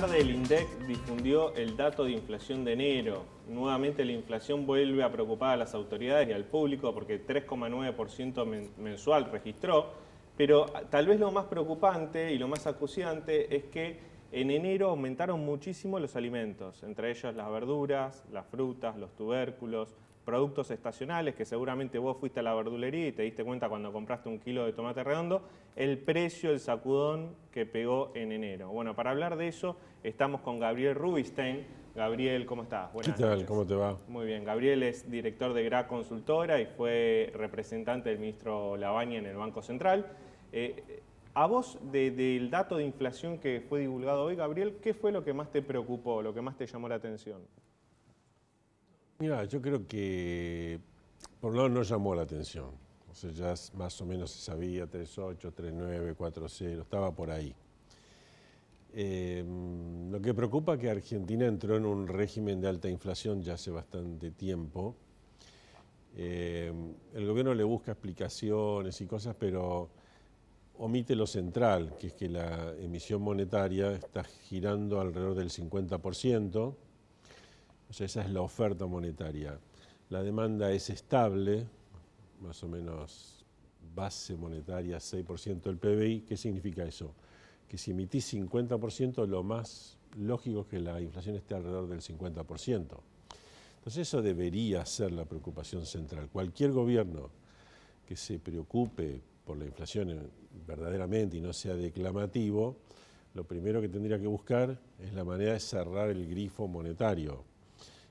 tarde el INDEC difundió el dato de inflación de enero. Nuevamente la inflación vuelve a preocupar a las autoridades y al público porque 3,9% mensual registró, pero tal vez lo más preocupante y lo más acuciante es que en enero aumentaron muchísimo los alimentos, entre ellos las verduras, las frutas, los tubérculos, productos estacionales, que seguramente vos fuiste a la verdulería y te diste cuenta cuando compraste un kilo de tomate redondo, el precio, el sacudón que pegó en enero. Bueno, para hablar de eso estamos con Gabriel Rubinstein. Gabriel, ¿cómo estás? Buenas noches. ¿Cómo te va? Muy bien. Gabriel es director de GRA Consultora y fue representante del ministro Labaña en el Banco Central. A vos, del dato de inflación que fue divulgado hoy, Gabriel, ¿qué fue lo que más te preocupó, lo que más te llamó la atención? Mira, yo creo que por un lado no llamó la atención. O sea, ya más o menos se sabía 3.8, 3.9, 4.0, estaba por ahí. Lo que preocupa es que Argentina entró en un régimen de alta inflación ya hace bastante tiempo. El gobierno le busca explicaciones y cosas, pero omite lo central, que es que la emisión monetaria está girando alrededor del 50%. O sea, esa es la oferta monetaria. La demanda es estable, más o menos base monetaria 6% del PBI. ¿Qué significa eso? Que si emitís 50%, lo más lógico es que la inflación esté alrededor del 50%. Entonces eso debería ser la preocupación central. Cualquier gobierno que se preocupe por la inflación verdaderamente y no sea declamativo, lo primero que tendría que buscar es la manera de cerrar el grifo monetario.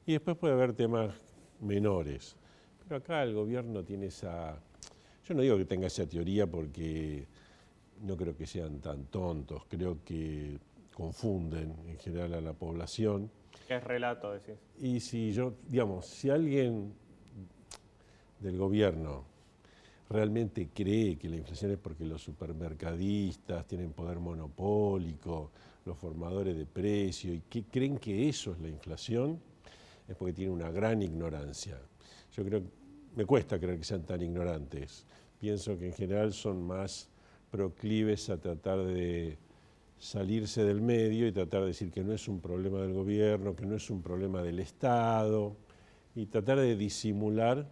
Y después puede haber temas menores. Pero acá el gobierno tiene esa... Yo no digo que tenga esa teoría porque no creo que sean tan tontos. Creo que confunden en general a la población. ¿Qué relato decís? Y si alguien del gobierno realmente cree que la inflación es porque los supermercadistas tienen poder monopólico, los formadores de precios, y que creen que eso es la inflación, es porque tienen una gran ignorancia. Yo creo, me cuesta creer que sean tan ignorantes. Pienso que en general son más proclives a tratar de salirse del medio y tratar de decir que no es un problema del gobierno, que no es un problema del Estado, y tratar de disimular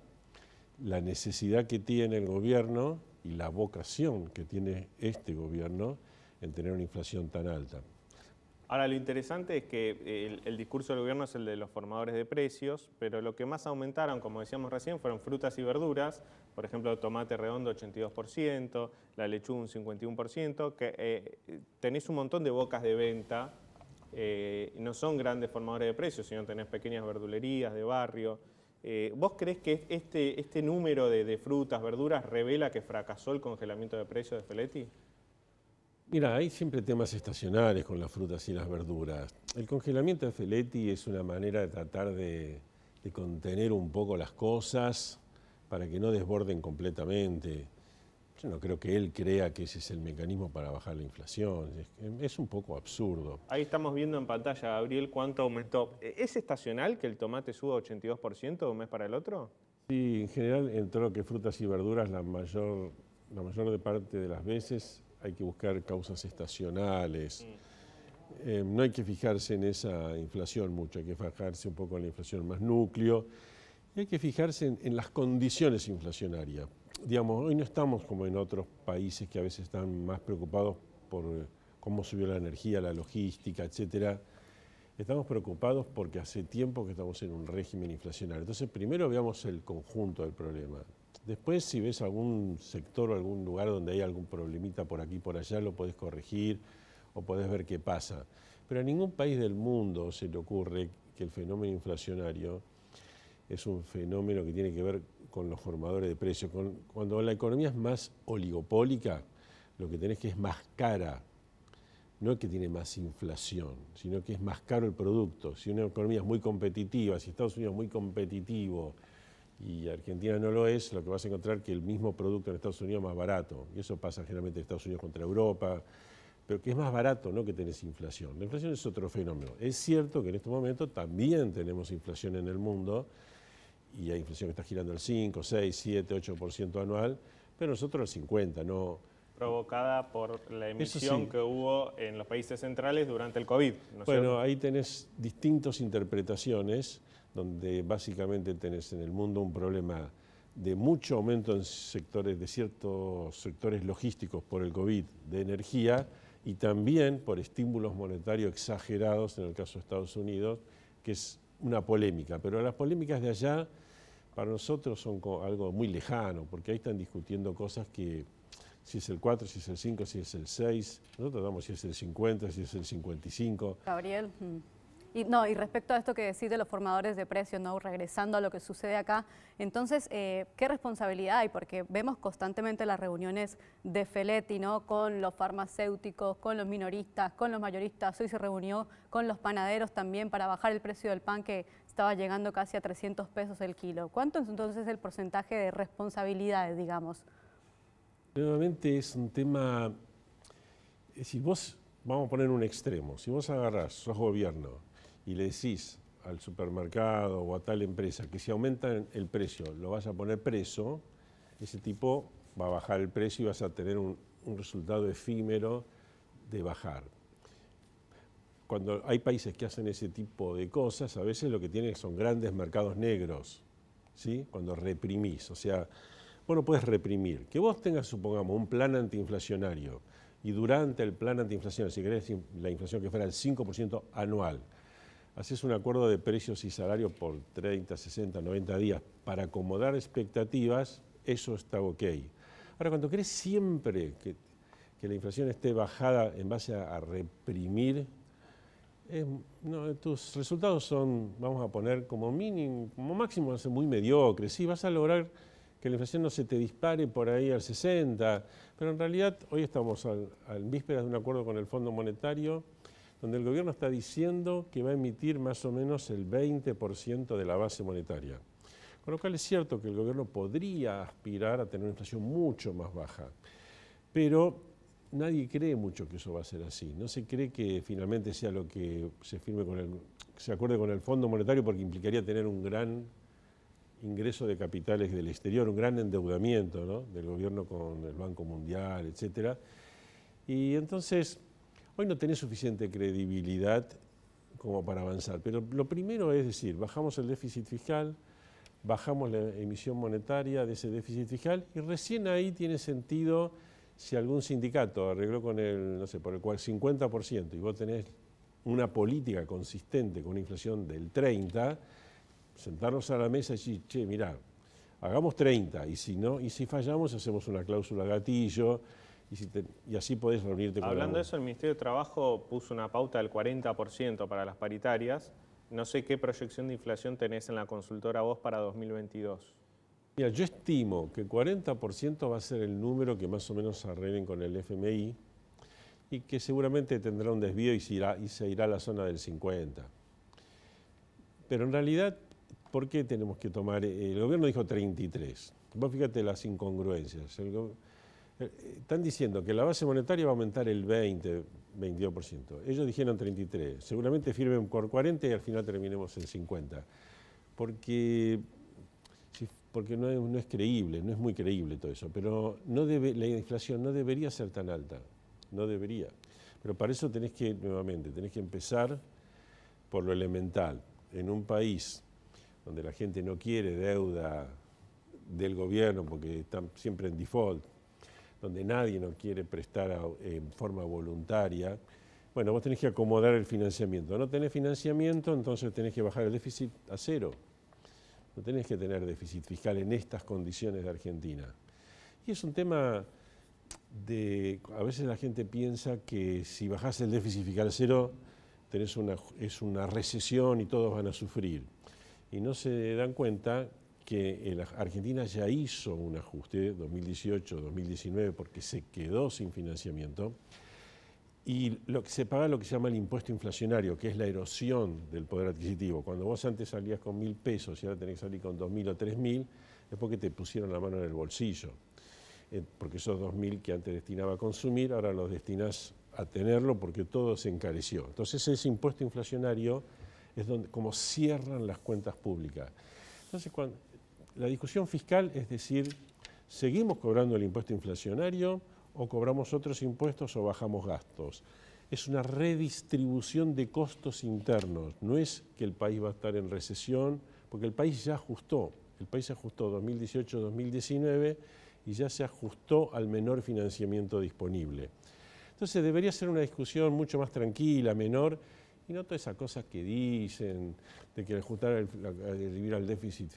la necesidad que tiene el gobierno y la vocación que tiene este gobierno en tener una inflación tan alta. Ahora, lo interesante es que el discurso del gobierno es el de los formadores de precios, pero lo que más aumentaron, como decíamos recién, fueron frutas y verduras. Por ejemplo, tomate redondo 82%, la lechuga un 51%, que tenés un montón de bocas de venta, no son grandes formadores de precios, sino tenés pequeñas verdulerías de barrio. ¿Vos creés que este número de frutas, verduras, revela que fracasó el congelamiento de precios de Feletti? Mira, hay siempre temas estacionales con las frutas y las verduras. El congelamiento de Feletti es una manera de tratar de contener un poco las cosas para que no desborden completamente. Yo no creo que él crea que ese es el mecanismo para bajar la inflación. Es un poco absurdo. Ahí estamos viendo en pantalla, Gabriel, cuánto aumentó. ¿Es estacional que el tomate suba 82% de un mes para el otro? Sí, en general, en todo lo que es frutas y verduras, la mayor parte de las veces hay que buscar causas estacionales. No hay que fijarse en esa inflación mucho, hay que fijarse un poco en la inflación más núcleo y hay que fijarse en las condiciones inflacionarias. Digamos, hoy no estamos como en otros países que a veces están más preocupados por cómo subió la energía, la logística, etcétera. Estamos preocupados porque hace tiempo que estamos en un régimen inflacionario. Entonces, primero veamos el conjunto del problema. Después, si ves algún sector o algún lugar donde hay algún problemita por aquí y por allá, lo podés corregir o podés ver qué pasa. Pero a ningún país del mundo se le ocurre que el fenómeno inflacionario es un fenómeno que tiene que ver con los formadores de precios. Cuando la economía es más oligopólica, lo que tenés que es más cara. No es que tiene más inflación, sino que es más caro el producto. Si una economía es muy competitiva, si Estados Unidos es muy competitivo, y Argentina no lo es, lo que vas a encontrar es que el mismo producto en Estados Unidos es más barato. Y eso pasa generalmente en Estados Unidos contra Europa, pero que es más barato, no que tenés inflación. La inflación es otro fenómeno. Es cierto que en este momento también tenemos inflación en el mundo, y hay inflación que está girando el 5, 6, 7, 8% anual, pero nosotros el 50%, no. provocada por la emisión sí, que hubo en los países centrales durante el COVID, ¿no es bueno, cierto? ahí tenés distintas interpretaciones, donde básicamente tenés en el mundo un problema de mucho aumento en sectores, de ciertos sectores logísticos por el COVID de energía y también por estímulos monetarios exagerados en el caso de Estados Unidos, que es una polémica. Pero las polémicas de allá para nosotros son algo muy lejano, porque ahí están discutiendo cosas que si es el 4, si es el 5, si es el 6, nosotros damos si es el 50, si es el 55. Gabriel. Y respecto a esto que decís de los formadores de precios, ¿no? Regresando a lo que sucede acá, entonces, ¿qué responsabilidad hay? Porque vemos constantemente las reuniones de Feletti, ¿no? Con los farmacéuticos, con los minoristas, con los mayoristas. Hoy se reunió con los panaderos también para bajar el precio del pan, que estaba llegando casi a 300 pesos el kilo. ¿Cuánto es entonces el porcentaje de responsabilidades, digamos? Nuevamente es un tema, si vos, vamos a poner un extremo, si vos agarrás, sos gobierno, y le decís al supermercado o a tal empresa que si aumentan el precio lo vas a poner preso, ese tipo va a bajar el precio y vas a tener un resultado efímero de bajar. Cuando hay países que hacen ese tipo de cosas, a veces lo que tienen son grandes mercados negros, ¿sí? Cuando reprimís, o sea, vos no puedes reprimir. Que vos tengas, supongamos, un plan antiinflacionario y durante el plan antiinflacionario, si querés la inflación que fuera el 5% anual, haces un acuerdo de precios y salarios por 30, 60, 90 días para acomodar expectativas, eso está ok. Ahora, cuando querés siempre que la inflación esté bajada en base a reprimir, no, tus resultados son, vamos a poner como mínimo, como máximo, van a ser muy mediocres. Sí, vas a lograr que la inflación no se te dispare por ahí al 60, pero en realidad hoy estamos al vísperas de un acuerdo con el Fondo Monetario, donde el gobierno está diciendo que va a emitir más o menos el 20% de la base monetaria. Con lo cual es cierto que el gobierno podría aspirar a tener una inflación mucho más baja, pero nadie cree mucho que eso va a ser así. No se cree que finalmente sea lo que se acuerde con el Fondo Monetario, porque implicaría tener un gran ingreso de capitales del exterior, un gran endeudamiento, ¿no? Del gobierno con el Banco Mundial, etcétera. Y entonces hoy no tenés suficiente credibilidad como para avanzar, pero lo primero es decir, bajamos el déficit fiscal, bajamos la emisión monetaria de ese déficit fiscal y recién ahí tiene sentido si algún sindicato arregló con el, no sé, por el 50% y vos tenés una política consistente con una inflación del 30%, sentarnos a la mesa y decir, che, mirá, hagamos 30 y si no, y si fallamos hacemos una cláusula gatillo. Y así podés reunirte con Hablando de eso, el Ministerio de Trabajo puso una pauta del 40% para las paritarias. No sé qué proyección de inflación tenés en la consultora vos para 2022. Mira, yo estimo que el 40% va a ser el número que más o menos arreglen con el FMI y que seguramente tendrá un desvío y se irá a la zona del 50%. Pero en realidad, ¿por qué tenemos que tomar? El gobierno dijo 33%. Vos fíjate las incongruencias. Están diciendo que la base monetaria va a aumentar el 20, 22%. Ellos dijeron 33%. Seguramente firmen por 40% y al final terminemos en 50%. Porque no es creíble, no es muy creíble todo eso. Pero la inflación no debería ser tan alta. No debería. Pero para eso tenés que empezar por lo elemental. En un país donde la gente no quiere deuda del gobierno porque están siempre en default, donde nadie nos quiere prestar en forma voluntaria, bueno, vos tenés que acomodar el financiamiento. No tenés financiamiento, entonces tenés que bajar el déficit a cero. No tenés que tener déficit fiscal en estas condiciones de Argentina. Y es un tema a veces la gente piensa que si bajás el déficit fiscal a cero, es una recesión y todos van a sufrir. Y no se dan cuenta que Argentina ya hizo un ajuste 2018, 2019, porque se quedó sin financiamiento, y se paga lo que se llama el impuesto inflacionario, que es la erosión del poder adquisitivo. Cuando vos antes salías con 1.000 pesos y ahora tenés que salir con 2.000 o 3.000, es porque te pusieron la mano en el bolsillo. Porque esos 2.000 que antes destinaba a consumir, ahora los destinás a tenerlo porque todo se encareció. Entonces ese impuesto inflacionario es como cierran las cuentas públicas. Entonces, la discusión fiscal es decir, ¿seguimos cobrando el impuesto inflacionario o cobramos otros impuestos o bajamos gastos. Es una redistribución de costos internos, no es que el país va a estar en recesión, porque el país ya ajustó. El país se ajustó 2018-2019 y ya se ajustó al menor financiamiento disponible. Entonces debería ser una discusión mucho más tranquila, menor, y no todas esas cosas que dicen de que eliminar el déficit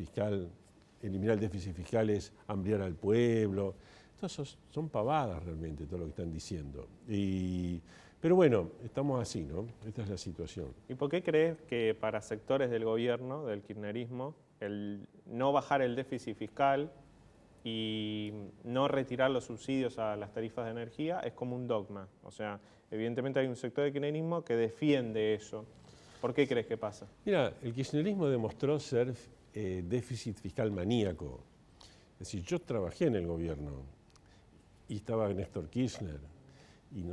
fiscal es hambriar al pueblo. Entonces son pavadas realmente todo lo que están diciendo. Pero bueno, estamos así, ¿no? Esta es la situación. ¿Y por qué crees que para sectores del gobierno, del kirchnerismo, el no bajar el déficit fiscal y no retirar los subsidios a las tarifas de energía es como un dogma? O sea, evidentemente hay un sector del kirchnerismo que defiende eso. ¿Por qué crees que pasa? Mira, el kirchnerismo demostró ser déficit fiscal maníaco. Es decir, yo trabajé en el gobierno y estaba Néstor Kirchner y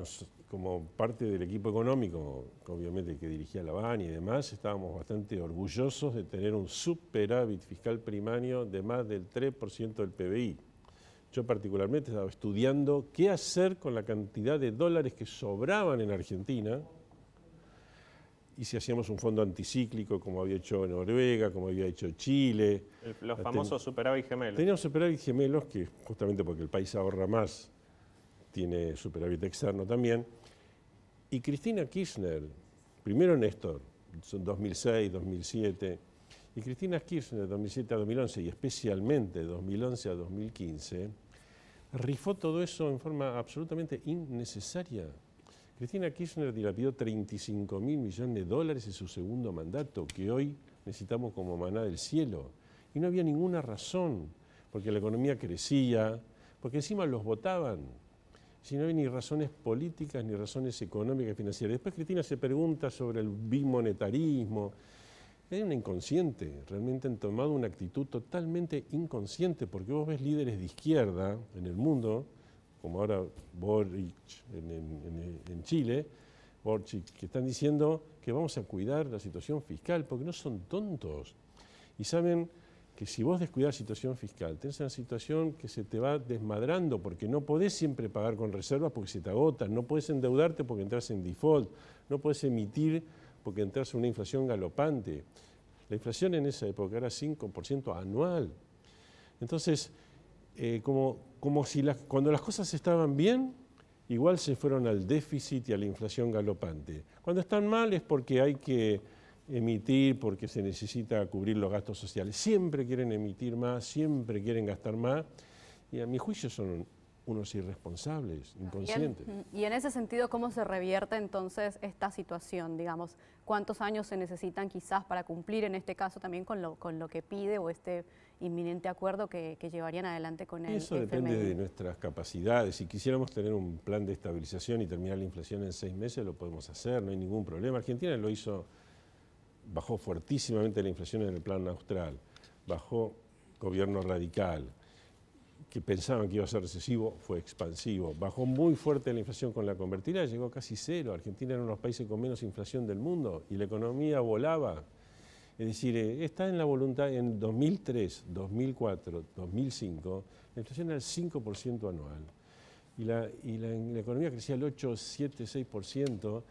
como parte del equipo económico, obviamente que dirigía la Bani y demás, estábamos bastante orgullosos de tener un superávit fiscal primario de más del 3% del PBI. Yo particularmente estaba estudiando qué hacer con la cantidad de dólares que sobraban en Argentina y si hacíamos un fondo anticíclico como había hecho Noruega, como había hecho Chile. Los famosos superávit gemelos. Teníamos superávit gemelos que justamente porque el país ahorra más, tiene superávit externo también. Y Cristina Kirchner, primero Néstor, son 2006, 2007, y Cristina Kirchner 2007 a 2011 y especialmente 2011 a 2015, rifó todo eso en forma absolutamente innecesaria. Cristina Kirchner dilapidó 35.000 millones de dólares en su segundo mandato, que hoy necesitamos como maná del cielo. Y no había ninguna razón, porque la economía crecía, porque encima los votaban. Si no hay ni razones políticas, ni razones económicas y financieras. Después Cristina se pregunta sobre el bimonetarismo. Es una inconsciente, realmente han tomado una actitud totalmente inconsciente, porque vos ves líderes de izquierda en el mundo, como ahora Boric en Chile, Boric, que están diciendo que vamos a cuidar la situación fiscal, porque no son tontos. Y saben que si vos descuidás la situación fiscal, tenés una situación que se te va desmadrando, porque no podés siempre pagar con reservas porque se te agotan, no podés endeudarte porque entras en default, no podés emitir porque entras en una inflación galopante. La inflación en esa época era 5% anual. Entonces, como si cuando las cosas estaban bien, igual se fueron al déficit y a la inflación galopante. Cuando están mal es porque hay que emitir, porque se necesita cubrir los gastos sociales. Siempre quieren emitir más, siempre quieren gastar más, y a mi juicio son unos irresponsables, inconscientes. Y en ese sentido, ¿cómo se revierte entonces esta situación? Digamos, ¿cuántos años se necesitan quizás para cumplir, en este caso también con lo que pide o este inminente acuerdo que llevarían adelante con el Eso FMI? depende de nuestras capacidades. Si quisiéramos tener un plan de estabilización y terminar la inflación en 6 meses, lo podemos hacer, no hay ningún problema. Argentina lo hizo, bajó fuertísimamente la inflación en el plan austral, bajó gobierno radical, que pensaban que iba a ser recesivo, fue expansivo. Bajó muy fuerte la inflación con la convertida, llegó casi cero. Argentina era uno de los países con menos inflación del mundo y la economía volaba. Es decir, está en la voluntad, en 2003, 2004, 2005, la inflación era el 5% anual. Y la economía crecía al 8, 7, 6%.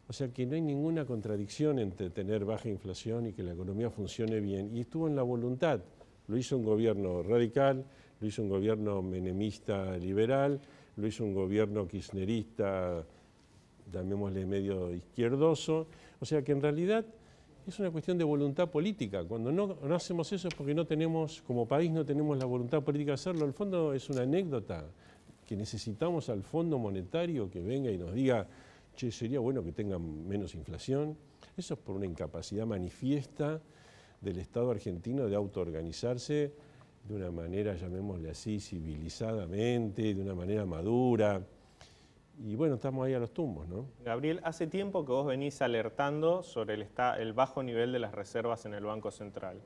O sea que no hay ninguna contradicción entre tener baja inflación y que la economía funcione bien. Y estuvo en la voluntad. Lo hizo un gobierno radical, lo hizo un gobierno menemista liberal, lo hizo un gobierno kirchnerista, llamémosle medio izquierdoso. O sea que en realidad es una cuestión de voluntad política. Cuando no hacemos eso es porque no tenemos, como país no tenemos la voluntad política de hacerlo. El fondo es una anécdota, que necesitamos al Fondo Monetario que venga y nos diga, che, sería bueno que tengan menos inflación. Eso es por una incapacidad manifiesta del Estado argentino de autoorganizarse de una manera, llamémosle así, civilizadamente, de una manera madura. Y bueno, estamos ahí a los tumbos, ¿no? Gabriel, hace tiempo que vos venís alertando sobre el bajo nivel de las reservas en el Banco Central.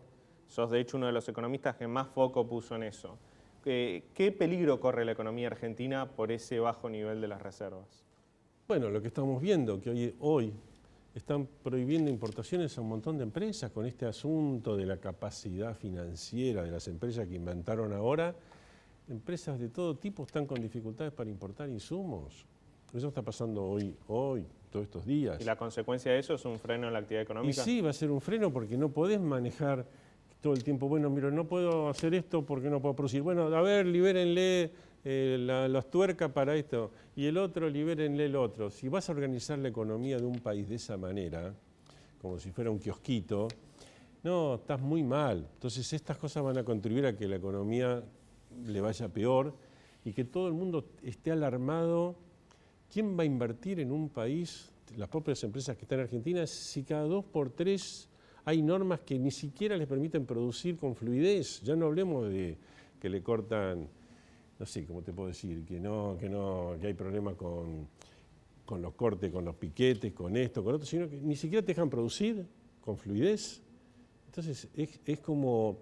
Sos, de hecho, uno de los economistas que más foco puso en eso. ¿Qué peligro corre la economía argentina por ese bajo nivel de las reservas? Bueno, lo que estamos viendo, que hoy están prohibiendo importaciones a un montón de empresas con este asunto de la capacidad financiera de las empresas que inventaron ahora. empresas de todo tipo están con dificultades para importar insumos. Eso está pasando hoy, todos estos días. ¿Y la consecuencia de eso es un freno en la actividad económica? Y sí, va a ser un freno porque no podés manejar todo el tiempo, bueno, mira, no puedo hacer esto porque no puedo producir. Bueno, a ver, libérenle las tuercas para esto, y el otro, libérenle el otro. Si vas a organizar la economía de un país de esa manera, como si fuera un kiosquito, no, estás muy mal. Entonces estas cosas van a contribuir a que la economía le vaya peor y que todo el mundo esté alarmado. ¿Quién va a invertir en un país, las propias empresas que están en Argentina, si cada 2 por 3 hay normas que ni siquiera les permiten producir con fluidez? Ya no hablemos de que le cortan, no sé cómo te puedo decir, que hay problemas con los cortes, con los piquetes, con esto, con otro, sino que ni siquiera te dejan producir con fluidez. Entonces es como,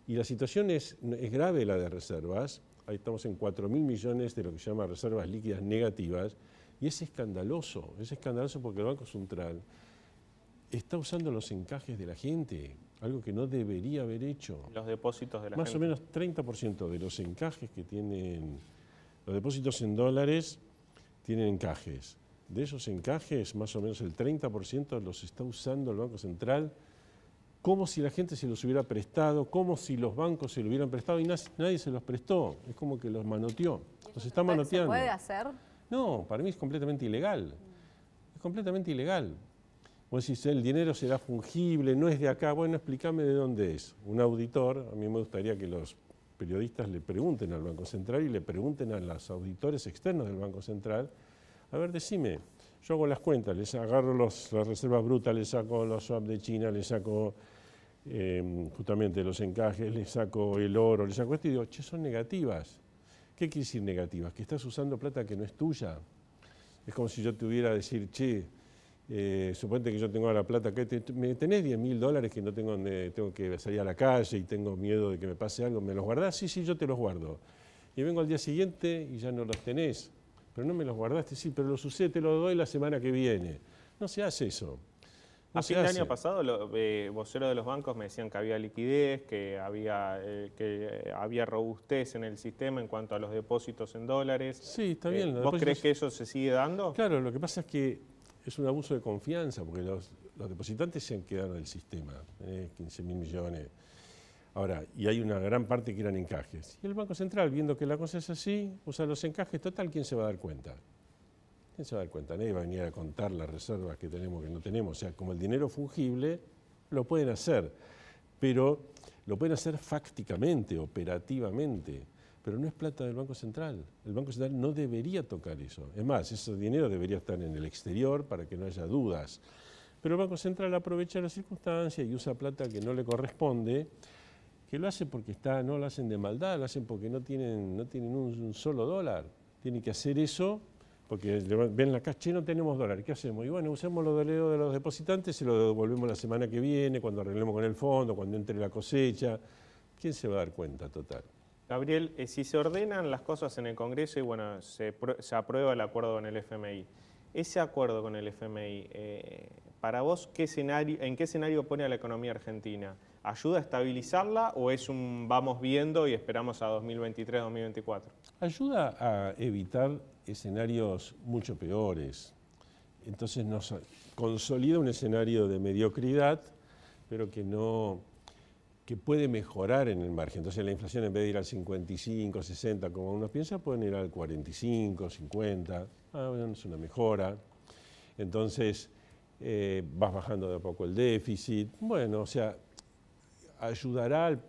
y la situación es grave la de reservas. Ahí estamos en 4.000 millones de lo que se llama reservas líquidas negativas, y es escandaloso porque el Banco Central está usando los encajes de la gente, algo que no debería haber hecho. Los depósitos de la Más gente. o menos 30% de los encajes que tienen, los depósitos en dólares tienen encajes. De esos encajes, más o menos el 30% los está usando el Banco Central como si la gente se los hubiera prestado, como si los bancos se lo hubieran prestado y nadie se los prestó. Es como que los manoteó, los está manoteando. ¿Se puede hacer? No, para mí es completamente ilegal. Es completamente ilegal. Vos decís, el dinero será fungible, no es de acá. Bueno, explícame de dónde es. Un auditor, a mí me gustaría que los periodistas le pregunten al Banco Central y le pregunten a los auditores externos del Banco Central, a ver, decime, yo hago las cuentas, les agarro las reservas brutas, les saco los swaps de China, les saco justamente los encajes, les saco el oro, les saco esto y digo, che, son negativas. ¿Qué quiere decir negativas? Que estás usando plata que no es tuya. Es como si yo te hubiera a decir, che, suponete que yo tengo la plata, ¿me tenés $10.000 que no tengo donde tengo que salir a la calle y tengo miedo de que me pase algo? ¿Me los guardás? Sí, yo te los guardo. Y vengo al día siguiente y ya no los tenés. Pero no me los guardaste, sí, pero los usé, te los doy la semana que viene. No se hace eso. A fin de año pasado, voceros de los bancos me decían que había liquidez, que había robustez en el sistema en cuanto a los depósitos en dólares. Sí, está bien. ¿Vos crees que eso se sigue dando? Claro, lo que pasa es que es un abuso de confianza, porque los depositantes se han quedado en el sistema, 15.000 millones. Ahora, y hay una gran parte que eran encajes. Y el Banco Central, viendo que la cosa es así, usa los encajes, total, ¿quién se va a dar cuenta? ¿Quién se va a dar cuenta? Nadie va a venir a contar las reservas que tenemos, que no tenemos. O sea, como el dinero fungible, lo pueden hacer, pero lo pueden hacer fácticamente, operativamente, pero no es plata del Banco Central. El Banco Central no debería tocar eso. Es más, ese dinero debería estar en el exterior para que no haya dudas. Pero el Banco Central aprovecha la circunstancia y usa plata que no le corresponde, que lo hace porque no lo hacen de maldad, lo hacen porque no tienen un solo dólar. Tienen que hacer eso porque ven la caja, che, no tenemos dólares, ¿qué hacemos? Y bueno, usemos los dólares de los depositantes y lo devolvemos la semana que viene, cuando arreglemos con el fondo, cuando entre la cosecha. ¿Quién se va a dar cuenta, total? Gabriel, si se ordenan las cosas en el Congreso y bueno, se aprueba el acuerdo con el FMI, ese acuerdo con el FMI, para vos, ¿en qué escenario pone a la economía argentina? ¿Ayuda a estabilizarla o es un vamos viendo y esperamos a 2023, 2024? Ayuda a evitar escenarios mucho peores. Entonces nos consolida un escenario de mediocridad, pero que puede mejorar en el margen. Entonces la inflación, en vez de ir al 55, 60, como uno piensa, pueden ir al 45, 50. Bueno, es una mejora. Entonces vas bajando de a poco el déficit. Bueno, o sea, ayudará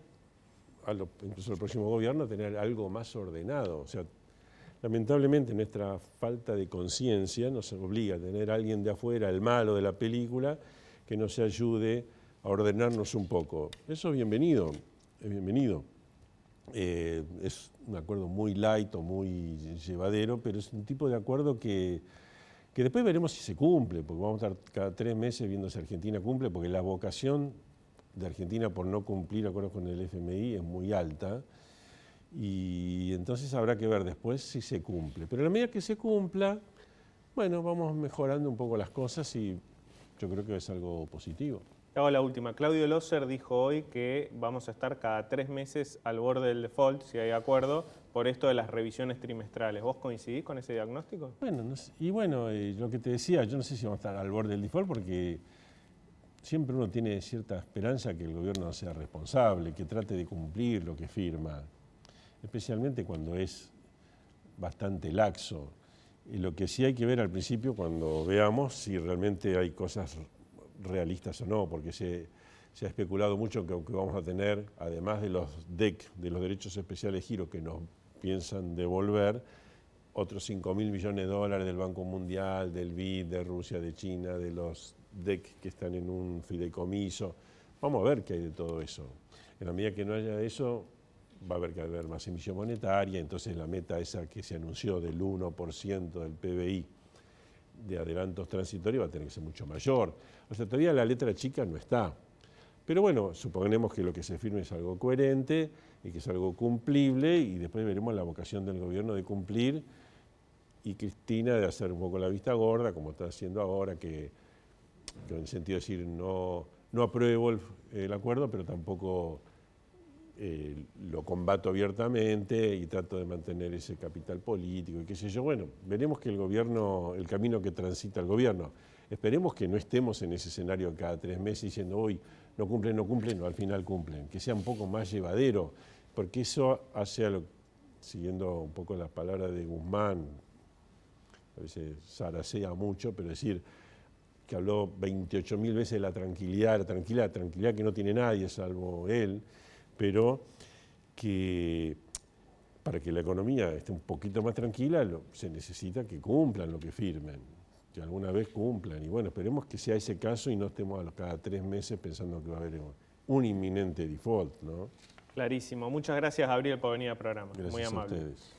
incluso al próximo gobierno a tener algo más ordenado. O sea, lamentablemente nuestra falta de conciencia nos obliga a tener a alguien de afuera, el malo de la película, que nos ayude a ordenarnos un poco. Eso es bienvenido, es bienvenido. Es un acuerdo muy light o muy llevadero, pero es un tipo de acuerdo que después veremos si se cumple, porque vamos a estar cada 3 meses viendo si Argentina cumple, porque la vocación de Argentina por no cumplir acuerdos con el FMI es muy alta, y entonces habrá que ver después si se cumple. Pero a la medida que se cumpla, bueno, vamos mejorando un poco las cosas y yo creo que es algo positivo. Hago la última. Claudio Loser dijo hoy que vamos a estar cada 3 meses al borde del default, si hay acuerdo, por esto de las revisiones trimestrales. ¿Vos coincidís con ese diagnóstico? Bueno, no sé, y bueno, lo que te decía, yo no sé si vamos a estar al borde del default porque siempre uno tiene cierta esperanza que el gobierno sea responsable, que trate de cumplir lo que firma, especialmente cuando es bastante laxo. Y lo que sí hay que ver al principio cuando veamos si realmente hay cosas realistas o no, porque se ha especulado mucho que vamos a tener, además de los DEC, de los derechos especiales de giro que nos piensan devolver, otros 5.000 millones de dólares del Banco Mundial, del BID, de Rusia, de China, de los DEC que están en un fideicomiso. Vamos a ver qué hay de todo eso. En la medida que no haya eso, va a haber que haber más emisión monetaria, entonces la meta esa que se anunció del 1% del PBI de adelantos transitorios va a tener que ser mucho mayor. O sea, todavía la letra chica no está. Pero bueno, suponemos que lo que se firme es algo coherente y que es algo cumplible y después veremos la vocación del gobierno de cumplir y Cristina de hacer un poco la vista gorda, como está haciendo ahora, que en el sentido de decir no apruebo el acuerdo, pero tampoco lo combato abiertamente y trato de mantener ese capital político y qué sé yo. Bueno, veremos que el gobierno, el camino que transita el gobierno. Esperemos que no estemos en ese escenario cada 3 meses diciendo hoy no cumplen, no, al final cumplen. Que sea un poco más llevadero, porque eso hace, siguiendo un poco las palabras de Guzmán, a veces zaracea mucho, pero decir que habló 28.000 veces de la tranquilidad que no tiene nadie salvo él, pero que para que la economía esté un poquito más tranquila se necesita que cumplan lo que firmen, que alguna vez cumplan. Y bueno, esperemos que sea ese caso y no estemos cada 3 meses pensando que va a haber un inminente default, ¿no? Clarísimo. Muchas gracias, Gabriel, por venir al programa. Gracias muy amable. A ustedes.